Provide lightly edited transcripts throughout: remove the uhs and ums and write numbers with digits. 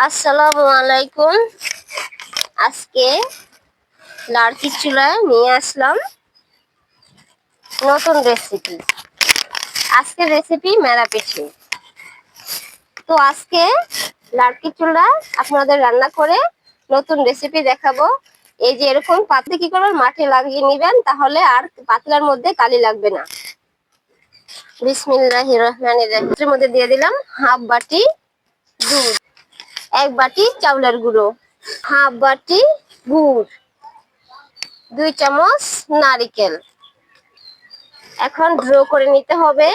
আসসালামু আলাইকুম। আজকে লাড়কির চুলায় নিয়ে আসলাম নতুন রেসিপি। আজকের রেসিপি মেরা পিঠে। তো আজকে লাড়কির চুলায় আপনাদের রান্না করে নতুন রেসিপি দেখাবো। এই যে এরকম পাতলে কি করবেন, মাঠে লাগিয়ে নেবেন, তাহলে আর পাতলার মধ্যে কালি লাগবে না। বিসমিল্লাহির রহমানির রহিম। এর মধ্যে দিয়ে দিলাম হাফ বাটি দুধ, 1 বাটি চাউলের গুঁড়ো, হাফ বাটি গুড়, 2 চামচ নারকেল। এখন ড্রো করে নিতে হবে।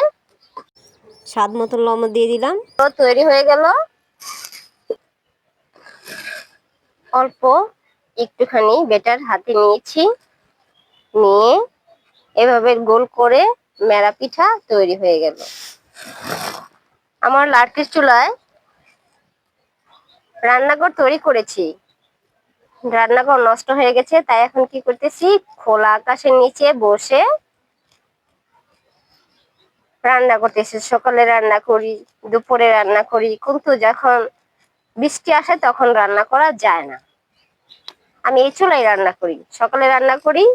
স্বাদ মতো লবণ দিয়ে দিলাম। তো তৈরি হয়ে গেল। অল্প একটুখানি বেটার হাতে নিয়েছি, নিয়ে এভাবে গোল করে মেরা পিঠা তৈরি হয়ে গেল। আমার লাড়কির চুলায় রান্নাঘর তৈরি করেছি, রান্নাঘর নষ্ট হয়ে গেছে, তাই এখন কি করতেছি, খোলা আকাশের নিচে বসে রান্না করতেছি। সকালে রান্না করি, দুপুরে রান্না করি, কিন্তু যখন বৃষ্টি আসে তখন রান্না করা যায় না। আমি এই চুলায় রান্না করি, সকালে রান্না করি,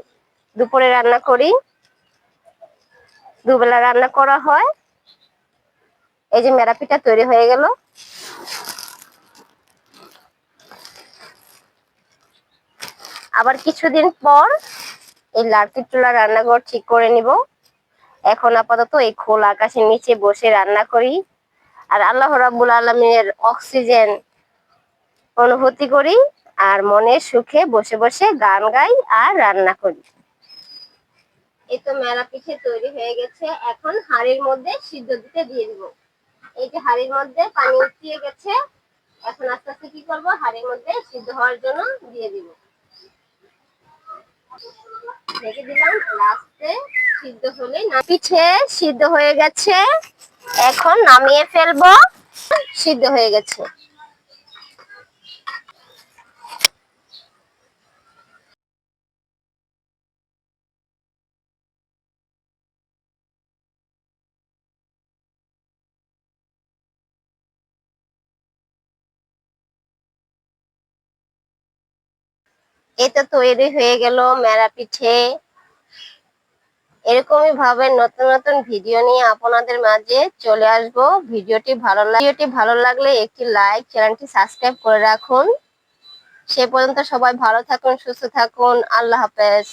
দুপুরে রান্না করি, দুবেলা রান্না করা হয়। এই যে মেরা পিঠা তৈরি হয়ে গেল। আবার কিছুদিন পর এই লাড়কির চুলা রান্নাঘর ঠিক করে নিব। এখন আপাতত এই খোলা আকাশের নিচে বসে রান্না করি, আর আল্লাহ রাব্বুল আলামিনের অক্সিজেন অনুভূতি করি, আর মনের সুখে বসে বসে গান গাই আর রান্না করি। এই তো মেরা পিঠে তৈরি হয়ে গেছে। এখন হাঁড়ির মধ্যে সিদ্ধ দিতে দিয়ে দিব। এই যে হাঁড়ির মধ্যে পানি উঠিয়ে গেছে, এখন আস্তে আস্তে কি করব, হাঁড়ির মধ্যে সিদ্ধ হওয়ার জন্য দিয়ে দিব। ঢেকে দিলাম, লাস্টে সিদ্ধ হলে না। পিঠে সিদ্ধ হয়ে গেছে, এখন নামিয়ে ফেলবো। সিদ্ধ হয়ে গেছে। এটা তৈরি হয়ে গেল মেরা পিঠে। এরকমই ভাবে নতুন নতুন ভিডিও নিয়ে আপনাদের মাঝে চলে আসব। ভিডিওটি ভালো লাগলে একটি লাইক, চ্যানেলটি সাবস্ক্রাইব করে রাখুন। সে পর্যন্ত সবাই ভালো থাকুন, সুস্থ থাকুন। আল্লাহ হাফেজ।